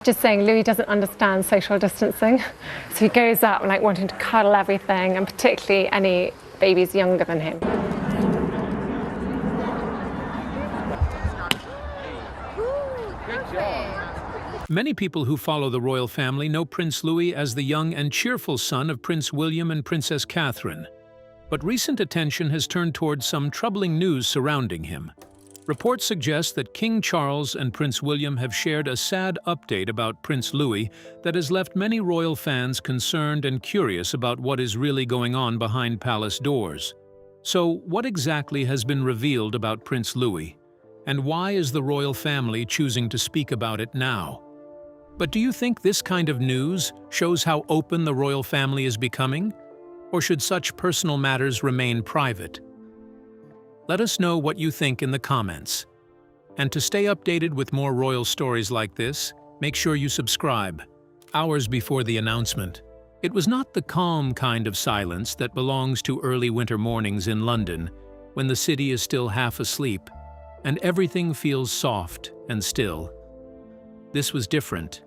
Just saying Louis doesn't understand social distancing, so he goes up like wanting to cuddle everything, and particularly any babies younger than him. Many people who follow the royal family know Prince Louis as the young and cheerful son of Prince William and Princess Catherine. But recent attention has turned towards some troubling news surrounding him. Reports suggest that King Charles and Prince William have shared a sad update about Prince Louis that has left many royal fans concerned and curious about what is really going on behind palace doors. So, what exactly has been revealed about Prince Louis? And why is the royal family choosing to speak about it now? But do you think this kind of news shows how open the royal family is becoming? Or should such personal matters remain private? Let us know what you think in the comments. And to stay updated with more royal stories like this, make sure you subscribe. Hours before the announcement, it was not the calm kind of silence that belongs to early winter mornings in London, when the city is still half asleep, and everything feels soft and still. This was different.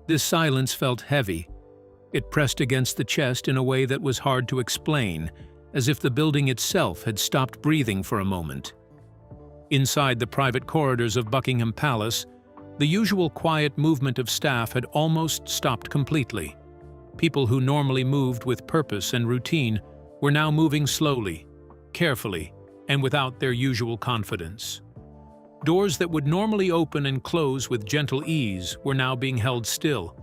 This silence felt heavy. It pressed against the chest in a way that was hard to explain, as if the building itself had stopped breathing for a moment. Inside the private corridors of Buckingham Palace, the usual quiet movement of staff had almost stopped completely. People who normally moved with purpose and routine were now moving slowly, carefully, and without their usual confidence. Doors that would normally open and close with gentle ease were now being held still,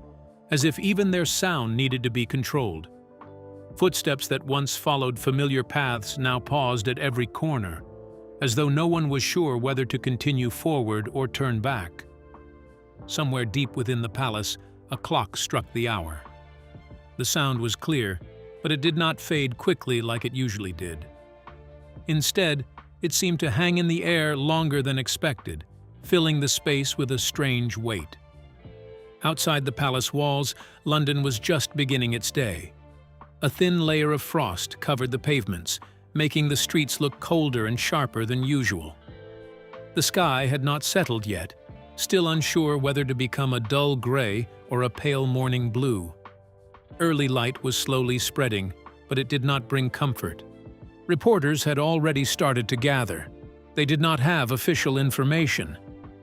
as if even their sound needed to be controlled. Footsteps that once followed familiar paths now paused at every corner, as though no one was sure whether to continue forward or turn back. Somewhere deep within the palace, a clock struck the hour. The sound was clear, but it did not fade quickly like it usually did. Instead, it seemed to hang in the air longer than expected, filling the space with a strange weight. Outside the palace walls, London was just beginning its day. A thin layer of frost covered the pavements, making the streets look colder and sharper than usual. The sky had not settled yet, still unsure whether to become a dull gray or a pale morning blue. Early light was slowly spreading, but it did not bring comfort. Reporters had already started to gather. They did not have official information.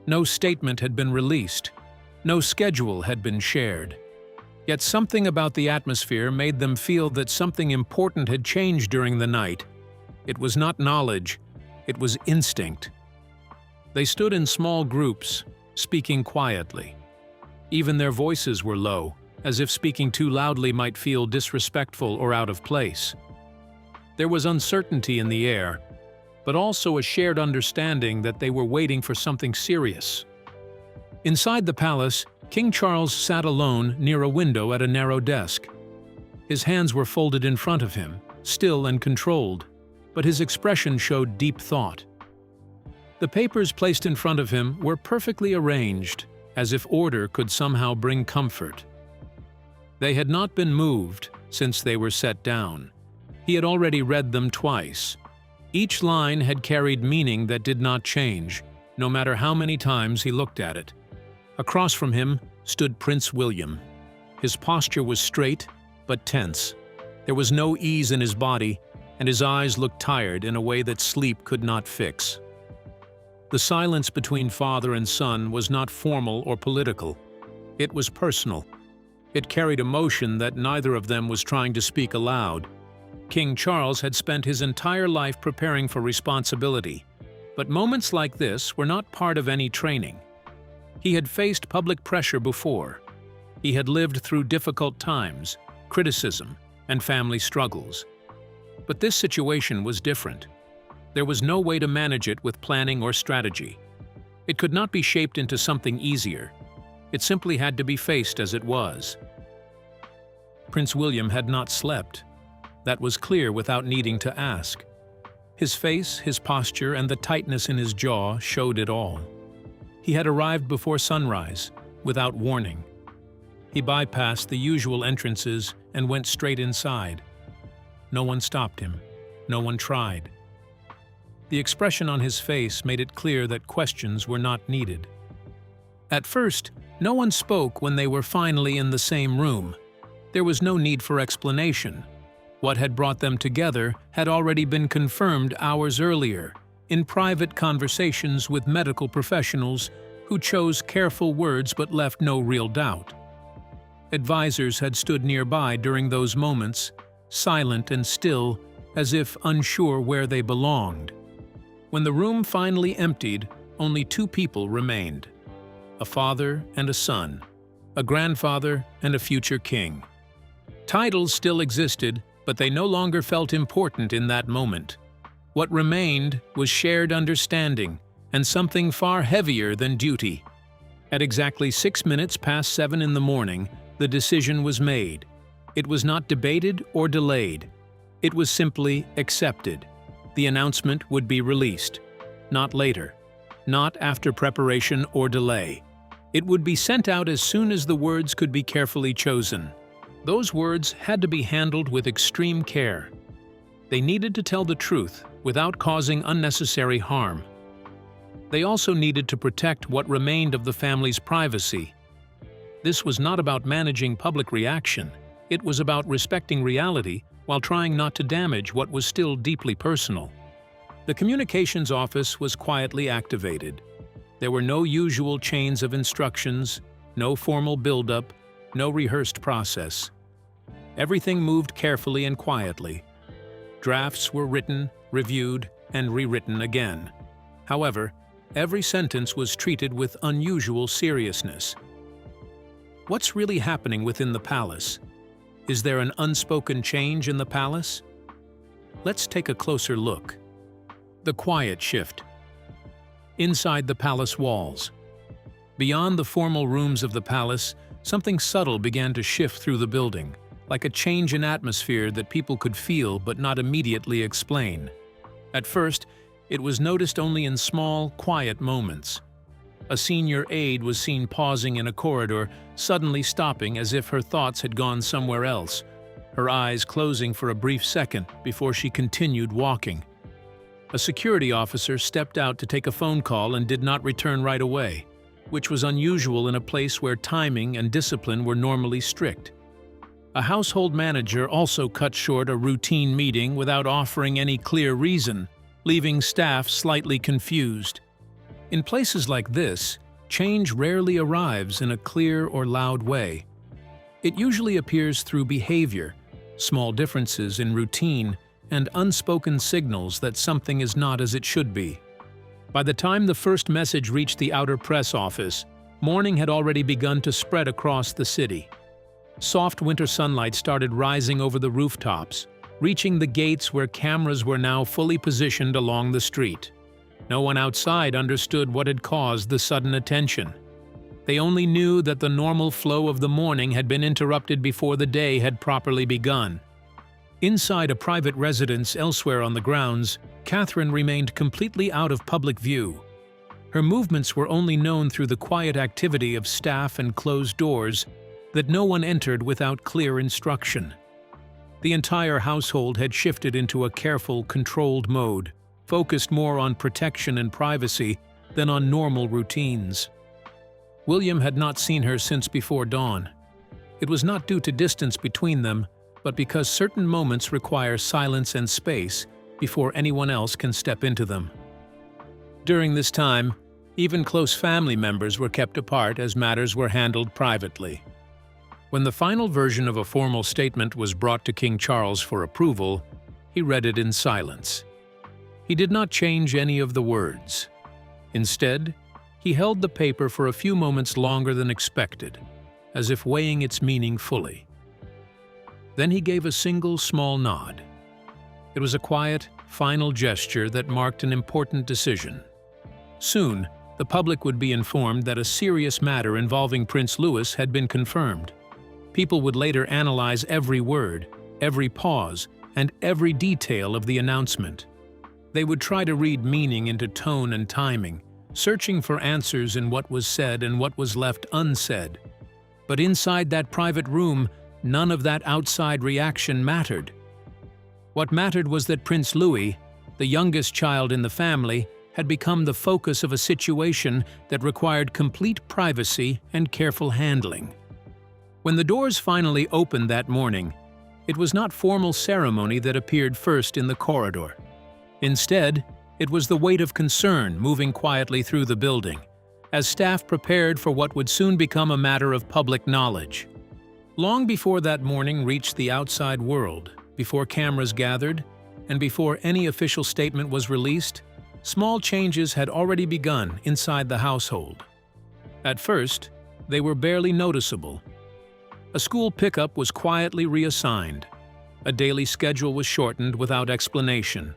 No statement had been released. No schedule had been shared. Yet something about the atmosphere made them feel that something important had changed during the night. It was not knowledge, it was instinct. They stood in small groups, speaking quietly. Even their voices were low, as if speaking too loudly might feel disrespectful or out of place. There was uncertainty in the air, but also a shared understanding that they were waiting for something serious. Inside the palace, King Charles sat alone near a window at a narrow desk. His hands were folded in front of him, still and controlled, but his expression showed deep thought. The papers placed in front of him were perfectly arranged, as if order could somehow bring comfort. They had not been moved since they were set down. He had already read them twice. Each line had carried meaning that did not change, no matter how many times he looked at it. Across from him stood Prince William. His posture was straight, but tense. There was no ease in his body, and his eyes looked tired in a way that sleep could not fix. The silence between father and son was not formal or political. It was personal. It carried emotion that neither of them was trying to speak aloud. King Charles had spent his entire life preparing for responsibility, but moments like this were not part of any training. He had faced public pressure before. He had lived through difficult times, criticism, and family struggles. But this situation was different. There was no way to manage it with planning or strategy. It could not be shaped into something easier. It simply had to be faced as it was. Prince William had not slept. That was clear without needing to ask. His face, his posture, and the tightness in his jaw showed it all. He had arrived before sunrise, without warning. He bypassed the usual entrances and went straight inside. No one stopped him. No one tried. The expression on his face made it clear that questions were not needed. At first, No one spoke when they were finally in the same room. There was no need for explanation. What had brought them together had already been confirmed hours earlier, in private conversations with medical professionals who chose careful words but left no real doubt. Advisors had stood nearby during those moments, silent and still, as if unsure where they belonged. When the room finally emptied, only two people remained: a father and a son, a grandfather and a future king. Titles still existed, but they no longer felt important in that moment. What remained was shared understanding and something far heavier than duty. At exactly 6 minutes past 7 in the morning, the decision was made. It was not debated or delayed. It was simply accepted. The announcement would be released. Not later. Not after preparation or delay. It would be sent out as soon as the words could be carefully chosen. Those words had to be handled with extreme care. They needed to tell the truth without causing unnecessary harm. They also needed to protect what remained of the family's privacy. This was not about managing public reaction. It was about respecting reality while trying not to damage what was still deeply personal. The communications office was quietly activated. There were no usual chains of instructions, no formal build-up, no rehearsed process. Everything moved carefully and quietly. Drafts were written, reviewed, and rewritten again. However, every sentence was treated with unusual seriousness. What's really happening within the palace? Is there an unspoken change in the palace? Let's take a closer look. The quiet shift. Inside the palace walls. Beyond the formal rooms of the palace, something subtle began to shift through the building, like a change in atmosphere that people could feel but not immediately explain. At first, it was noticed only in small, quiet moments. A senior aide was seen pausing in a corridor, suddenly stopping as if her thoughts had gone somewhere else, her eyes closing for a brief second before she continued walking. A security officer stepped out to take a phone call and did not return right away, which was unusual in a place where timing and discipline were normally strict. A household manager also cut short a routine meeting without offering any clear reason, leaving staff slightly confused. In places like this, change rarely arrives in a clear or loud way. It usually appears through behavior, small differences in routine, and unspoken signals that something is not as it should be. By the time the first message reached the outer press office, morning had already begun to spread across the city. Soft winter sunlight started rising over the rooftops, reaching the gates where cameras were now fully positioned along the street. No one outside understood what had caused the sudden attention. They only knew that the normal flow of the morning had been interrupted before the day had properly begun. Inside a private residence elsewhere on the grounds, Catherine remained completely out of public view. Her movements were only known through the quiet activity of staff and closed doors that no one entered without clear instruction. The entire household had shifted into a careful, controlled mode, focused more on protection and privacy than on normal routines. William had not seen her since before dawn. It was not due to distance between them, but because certain moments require silence and space before anyone else can step into them. During this time, even close family members were kept apart as matters were handled privately. When the final version of a formal statement was brought to King Charles for approval, he read it in silence. He did not change any of the words. Instead, he held the paper for a few moments longer than expected, as if weighing its meaning fully. Then he gave a single small nod. It was a quiet, final gesture that marked an important decision. Soon, the public would be informed that a serious matter involving Prince Louis had been confirmed. People would later analyze every word, every pause, and every detail of the announcement. They would try to read meaning into tone and timing, searching for answers in what was said and what was left unsaid. But inside that private room, none of that outside reaction mattered. What mattered was that Prince Louis, the youngest child in the family, had become the focus of a situation that required complete privacy and careful handling. When the doors finally opened that morning, it was not formal ceremony that appeared first in the corridor. Instead, it was the weight of concern moving quietly through the building, as staff prepared for what would soon become a matter of public knowledge. Long before that morning reached the outside world, before cameras gathered, and before any official statement was released, small changes had already begun inside the household. At first, they were barely noticeable. A school pickup was quietly reassigned. A daily schedule was shortened without explanation.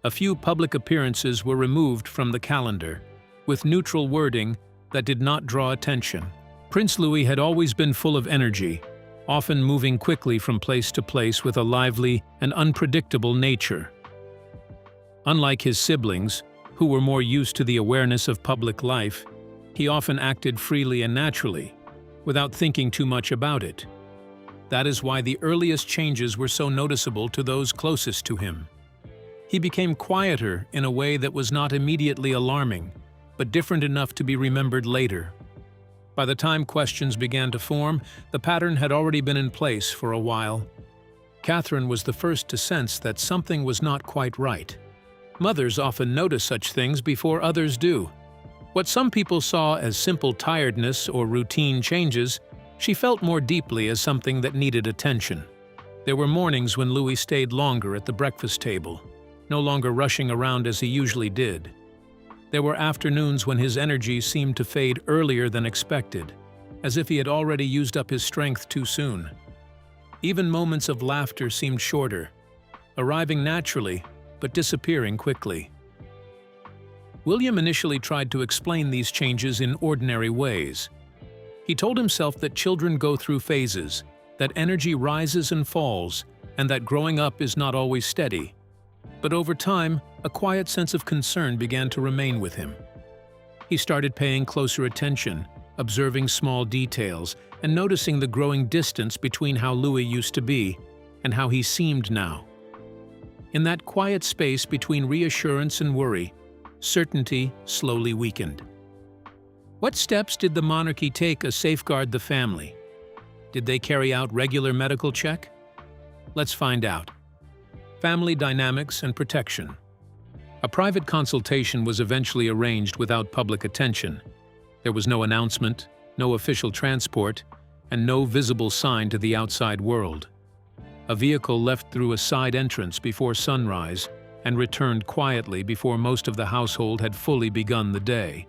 A few public appearances were removed from the calendar, with neutral wording that did not draw attention. Prince Louis had always been full of energy, often moving quickly from place to place with a lively and unpredictable nature. Unlike his siblings, who were more used to the awareness of public life, he often acted freely and naturally, without thinking too much about it. That is why the earliest changes were so noticeable to those closest to him. He became quieter in a way that was not immediately alarming, but different enough to be remembered later. By the time questions began to form, the pattern had already been in place for a while. Catherine was the first to sense that something was not quite right. Mothers often notice such things before others do. What some people saw as simple tiredness or routine changes, she felt more deeply as something that needed attention. There were mornings when Louis stayed longer at the breakfast table, no longer rushing around as he usually did. There were afternoons when his energy seemed to fade earlier than expected, as if he had already used up his strength too soon. Even moments of laughter seemed shorter, arriving naturally but disappearing quickly. William initially tried to explain these changes in ordinary ways. He told himself that children go through phases, that energy rises and falls, and that growing up is not always steady. But over time, a quiet sense of concern began to remain with him. He started paying closer attention, observing small details, and noticing the growing distance between how Louis used to be and how he seemed now. In that quiet space between reassurance and worry, certainty slowly weakened. What steps did the monarchy take to safeguard the family? Did they carry out regular medical check? Let's find out. Family dynamics and protection. A private consultation was eventually arranged without public attention. There was no announcement, no official transport, and no visible sign to the outside world. A vehicle left through a side entrance before sunrise and returned quietly before most of the household had fully begun the day.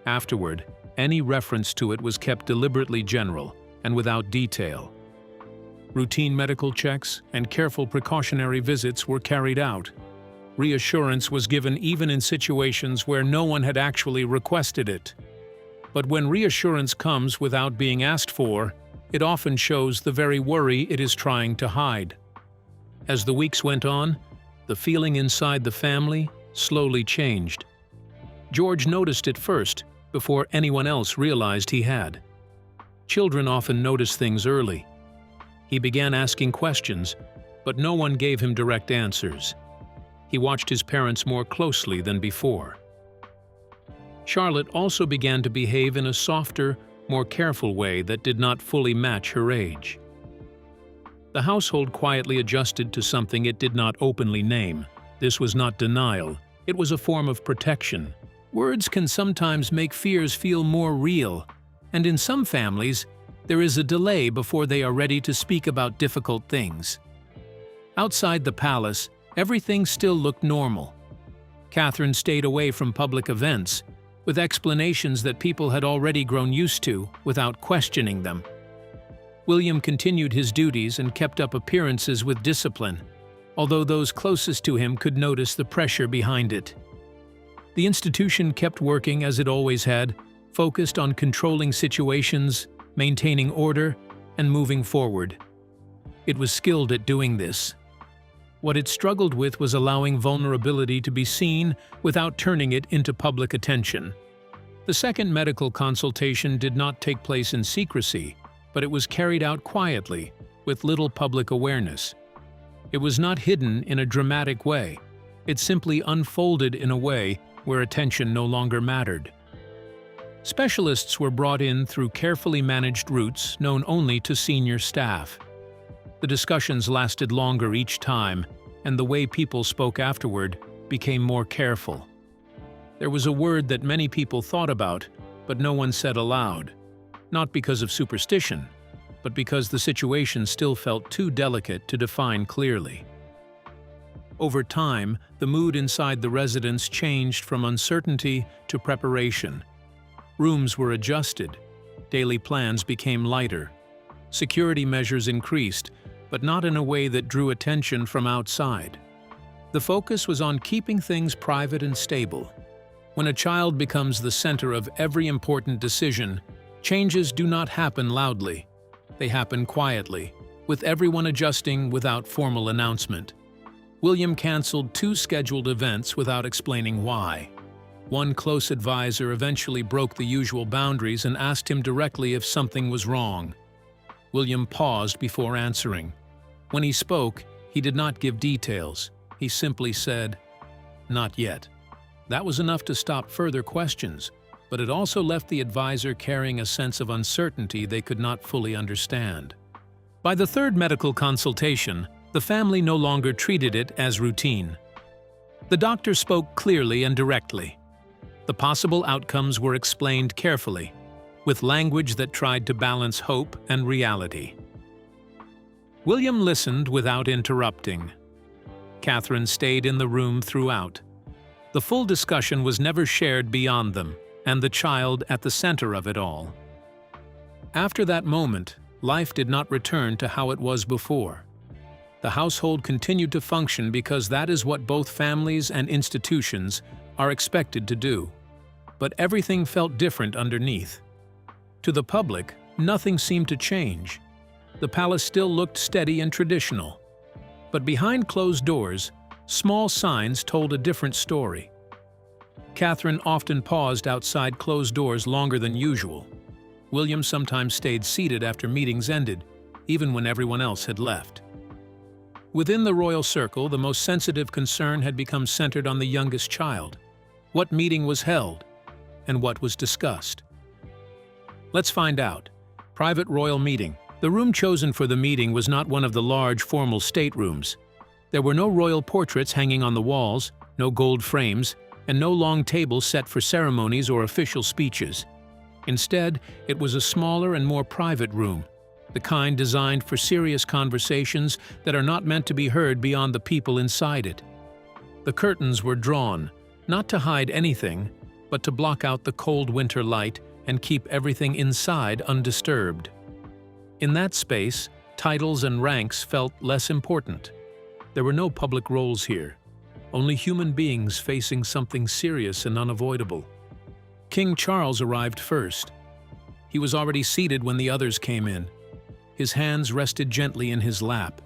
Afterward, any reference to it was kept deliberately general and without detail. Routine medical checks and careful precautionary visits were carried out. Reassurance was given even in situations where no one had actually requested it. But when reassurance comes without being asked for, it often shows the very worry it is trying to hide. As the weeks went on, the feeling inside the family slowly changed. George noticed it first, before anyone else realized he had. Children often notice things early. He began asking questions, but no one gave him direct answers. He watched his parents more closely than before. Charlotte also began to behave in a softer, more careful way that did not fully match her age. The household quietly adjusted to something it did not openly name. This was not denial, it was a form of protection. Words can sometimes make fears feel more real, and in some families, there is a delay before they are ready to speak about difficult things. Outside the palace, everything still looked normal. Catherine stayed away from public events, with explanations that people had already grown used to without questioning them. William continued his duties and kept up appearances with discipline, although those closest to him could notice the pressure behind it. The institution kept working as it always had, focused on controlling situations, maintaining order, and moving forward. It was skilled at doing this. What it struggled with was allowing vulnerability to be seen without turning it into public attention. The second medical consultation did not take place in secrecy, but it was carried out quietly, with little public awareness. It was not hidden in a dramatic way. It simply unfolded in a way where attention no longer mattered. Specialists were brought in through carefully managed routes known only to senior staff. The discussions lasted longer each time, and the way people spoke afterward became more careful. There was a word that many people thought about, but no one said aloud, not because of superstition, but because the situation still felt too delicate to define clearly. Over time, the mood inside the residence changed from uncertainty to preparation. Rooms were adjusted, daily plans became lighter, security measures increased, but not in a way that drew attention from outside. The focus was on keeping things private and stable. When a child becomes the center of every important decision, changes do not happen loudly. They happen quietly, with everyone adjusting without formal announcement. William canceled 2 scheduled events without explaining why. One close advisor eventually broke the usual boundaries and asked him directly if something was wrong. William paused before answering. When he spoke, he did not give details. He simply said, "Not yet." That was enough to stop further questions, but it also left the advisor carrying a sense of uncertainty they could not fully understand. By the 3rd medical consultation, the family no longer treated it as routine. The doctor spoke clearly and directly. The possible outcomes were explained carefully, with language that tried to balance hope and reality. William listened without interrupting. Catherine stayed in the room throughout. The full discussion was never shared beyond them, and the child at the center of it all. After that moment, life did not return to how it was before. The household continued to function because that is what both families and institutions are expected to do. But everything felt different underneath. To the public, nothing seemed to change. The palace still looked steady and traditional. But behind closed doors, small signs told a different story. Catherine often paused outside closed doors longer than usual. William sometimes stayed seated after meetings ended, even when everyone else had left. Within the royal circle, the most sensitive concern had become centered on the youngest child. What meeting was held, and what was discussed? Let's find out. Private royal meeting. The room chosen for the meeting was not one of the large, formal staterooms. There were no royal portraits hanging on the walls, no gold frames, and no long tables set for ceremonies or official speeches. Instead, it was a smaller and more private room, the kind designed for serious conversations that are not meant to be heard beyond the people inside it. The curtains were drawn, not to hide anything, but to block out the cold winter light and keep everything inside undisturbed. In that space, titles and ranks felt less important. There were no public roles here, only human beings facing something serious and unavoidable. King Charles arrived first. He was already seated when the others came in. His hands rested gently in his lap.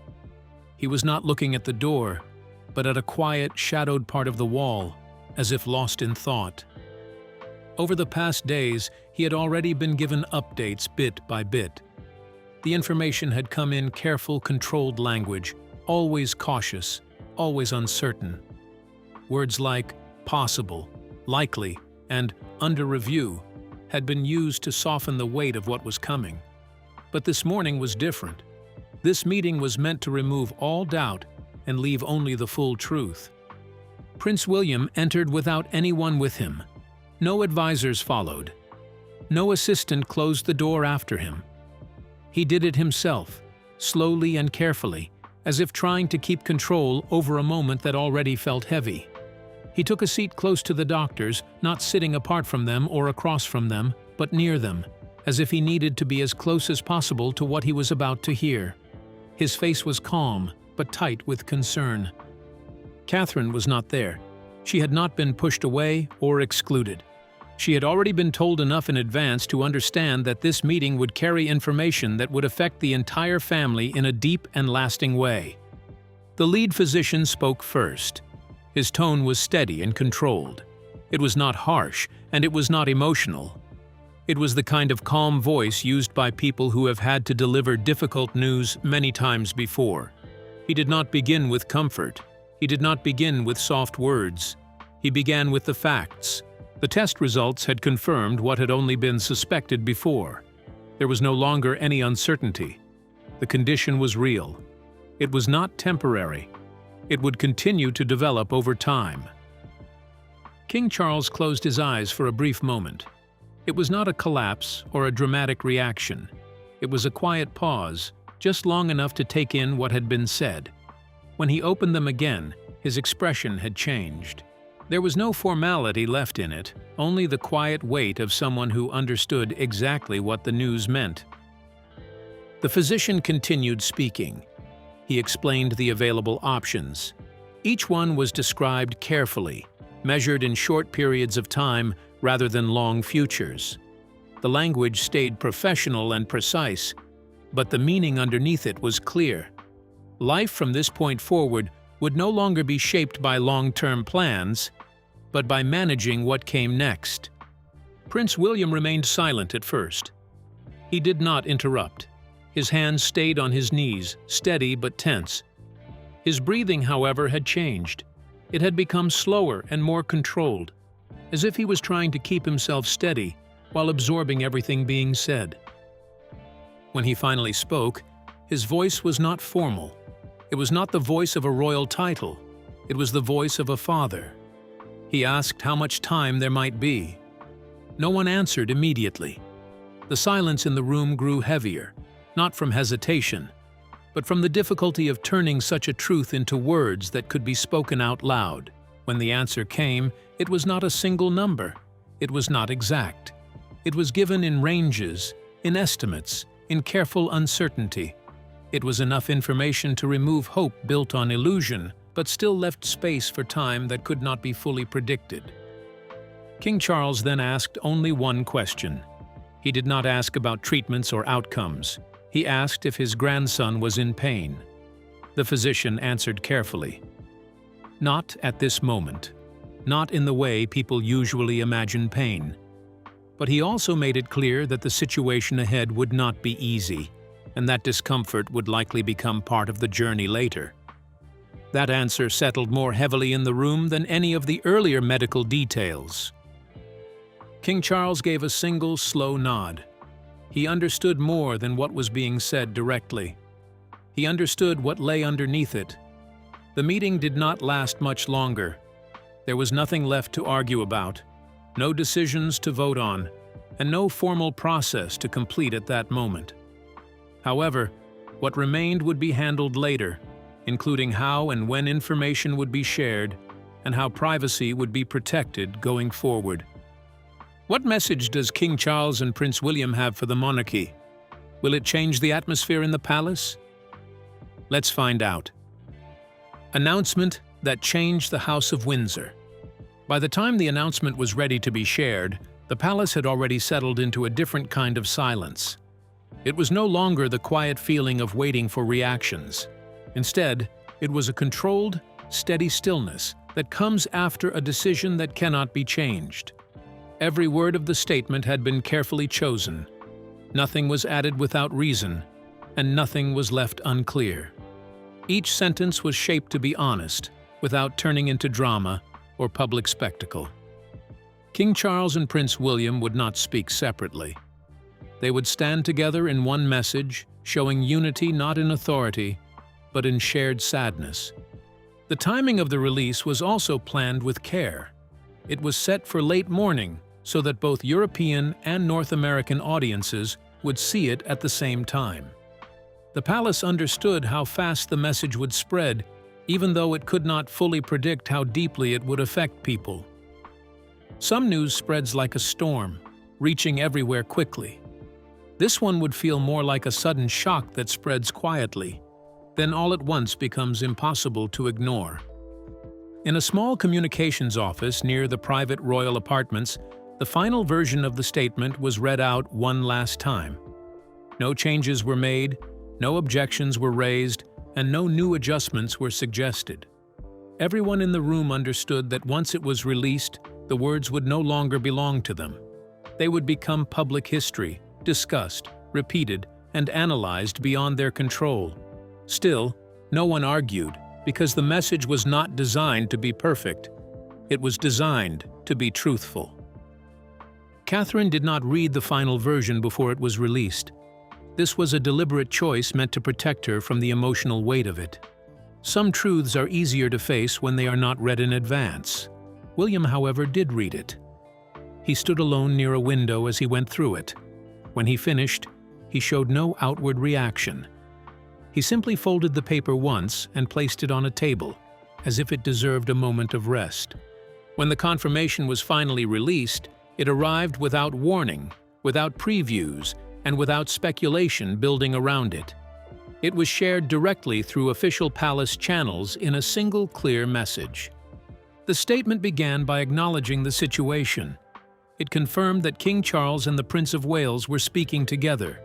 He was not looking at the door, but at a quiet, shadowed part of the wall, as if lost in thought. Over the past days, he had already been given updates bit by bit. The information had come in careful, controlled language, always cautious, always uncertain. Words like possible, likely, and under review had been used to soften the weight of what was coming. But this morning was different. This meeting was meant to remove all doubt and leave only the full truth. Prince William entered without anyone with him. No advisors followed. No assistant closed the door after him. He did it himself, slowly and carefully, as if trying to keep control over a moment that already felt heavy. He took a seat close to the doctors, not sitting apart from them or across from them, but near them, as if he needed to be as close as possible to what he was about to hear. His face was calm, but tight with concern. Catherine was not there. She had not been pushed away or excluded. She had already been told enough in advance to understand that this meeting would carry information that would affect the entire family in a deep and lasting way. The lead physician spoke first. His tone was steady and controlled. It was not harsh, and it was not emotional. It was the kind of calm voice used by people who have had to deliver difficult news many times before. He did not begin with comfort. He did not begin with soft words. He began with the facts. The test results had confirmed what had only been suspected before. There was no longer any uncertainty. The condition was real. It was not temporary. It would continue to develop over time. King Charles closed his eyes for a brief moment. It was not a collapse or a dramatic reaction. It was a quiet pause, just long enough to take in what had been said. When he opened them again, his expression had changed. There was no formality left in it, only the quiet weight of someone who understood exactly what the news meant. The physician continued speaking. He explained the available options. Each one was described carefully, measured in short periods of time rather than long futures. The language stayed professional and precise, but the meaning underneath it was clear. Life from this point forward would no longer be shaped by long-term plans, but by managing what came next. Prince William remained silent at first. He did not interrupt. His hands stayed on his knees, steady but tense. His breathing, however, had changed. It had become slower and more controlled, as if he was trying to keep himself steady while absorbing everything being said. When he finally spoke, his voice was not formal. It was not the voice of a royal title. It was the voice of a father. He asked how much time there might be. No one answered immediately. The silence in the room grew heavier, not from hesitation, but from the difficulty of turning such a truth into words that could be spoken out loud. When the answer came, it was not a single number. It was not exact. It was given in ranges, in estimates, in careful uncertainty. It was enough information to remove hope built on illusion, but still left space for time that could not be fully predicted. King Charles then asked only one question. He did not ask about treatments or outcomes. He asked if his grandson was in pain. The physician answered carefully. Not at this moment. Not in the way people usually imagine pain. But he also made it clear that the situation ahead would not be easy, and that discomfort would likely become part of the journey later. That answer settled more heavily in the room than any of the earlier medical details. King Charles gave a single, slow nod. He understood more than what was being said directly. He understood what lay underneath it. The meeting did not last much longer. There was nothing left to argue about, no decisions to vote on, and no formal process to complete at that moment. However, what remained would be handled later, including how and when information would be shared and how privacy would be protected going forward. What message does King Charles and Prince William have for the monarchy? Will it change the atmosphere in the palace? Let's find out. Announcement that changed the House of Windsor. By the time the announcement was ready to be shared, the palace had already settled into a different kind of silence. It was no longer the quiet feeling of waiting for reactions. Instead, it was a controlled, steady stillness that comes after a decision that cannot be changed. Every word of the statement had been carefully chosen. Nothing was added without reason, and nothing was left unclear. Each sentence was shaped to be honest, without turning into drama or public spectacle. King Charles and Prince William would not speak separately. They would stand together in one message, showing unity not in authority, but in shared sadness. The timing of the release was also planned with care. It was set for late morning so that both European and North American audiences would see it at the same time. The palace understood how fast the message would spread, even though it could not fully predict how deeply it would affect people. Some news spreads like a storm, reaching everywhere quickly. This one would feel more like a sudden shock that spreads quietly, then all at once becomes impossible to ignore. In a small communications office near the private royal apartments, the final version of the statement was read out one last time. No changes were made, no objections were raised, and no new adjustments were suggested. Everyone in the room understood that once it was released, the words would no longer belong to them. They would become public history, discussed, repeated, and analyzed beyond their control. Still, no one argued, because the message was not designed to be perfect. It was designed to be truthful. Catherine did not read the final version before it was released. This was a deliberate choice meant to protect her from the emotional weight of it. Some truths are easier to face when they are not read in advance. William, however, did read it. He stood alone near a window as he went through it. When he finished, he showed no outward reaction. He simply folded the paper once and placed it on a table, as if it deserved a moment of rest. When the confirmation was finally released, it arrived without warning, without previews, and without speculation building around it. It was shared directly through official palace channels in a single clear message. The statement began by acknowledging the situation. It confirmed that King Charles and the Prince of Wales were speaking together.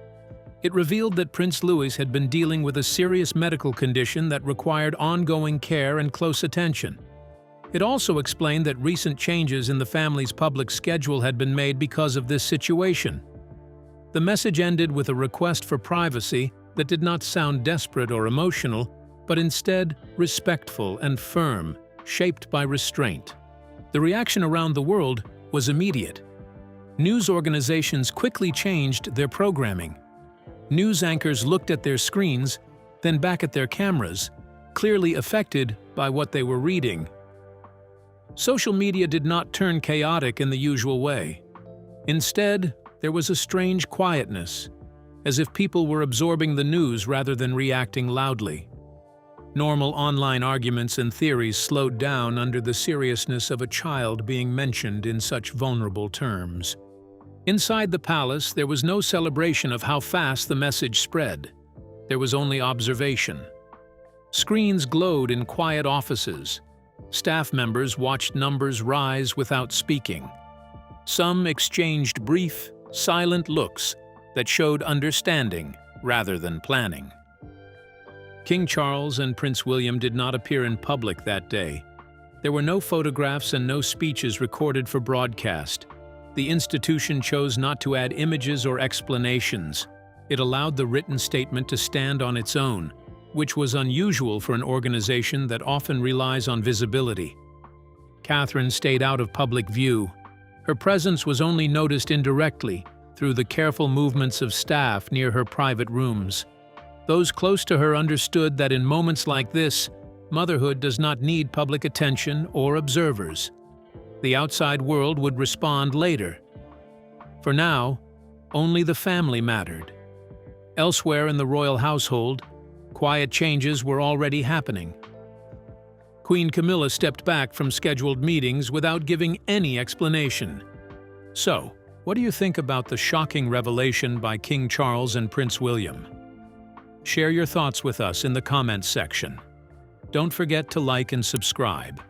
It revealed that Prince Louis had been dealing with a serious medical condition that required ongoing care and close attention. It also explained that recent changes in the family's public schedule had been made because of this situation. The message ended with a request for privacy that did not sound desperate or emotional, but instead respectful and firm, shaped by restraint. The reaction around the world was immediate. News organizations quickly changed their programming. News anchors looked at their screens, then back at their cameras, clearly affected by what they were reading. Social media did not turn chaotic in the usual way. Instead, there was a strange quietness, as if people were absorbing the news rather than reacting loudly. Normal online arguments and theories slowed down under the seriousness of a child being mentioned in such vulnerable terms. Inside the palace, there was no celebration of how fast the message spread. There was only observation. Screens glowed in quiet offices. Staff members watched numbers rise without speaking. Some exchanged brief, silent looks that showed understanding rather than planning. King Charles and Prince William did not appear in public that day. There were no photographs and no speeches recorded for broadcast. The institution chose not to add images or explanations. It allowed the written statement to stand on its own, which was unusual for an organization that often relies on visibility. Catherine stayed out of public view. Her presence was only noticed indirectly through the careful movements of staff near her private rooms. Those close to her understood that in moments like this, motherhood does not need public attention or observers. The outside world would respond later. For now, only the family mattered. Elsewhere in the royal household, quiet changes were already happening. Queen Camilla stepped back from scheduled meetings without giving any explanation. So, what do you think about the shocking revelation by King Charles and Prince William? Share your thoughts with us in the comments section. Don't forget to like and subscribe.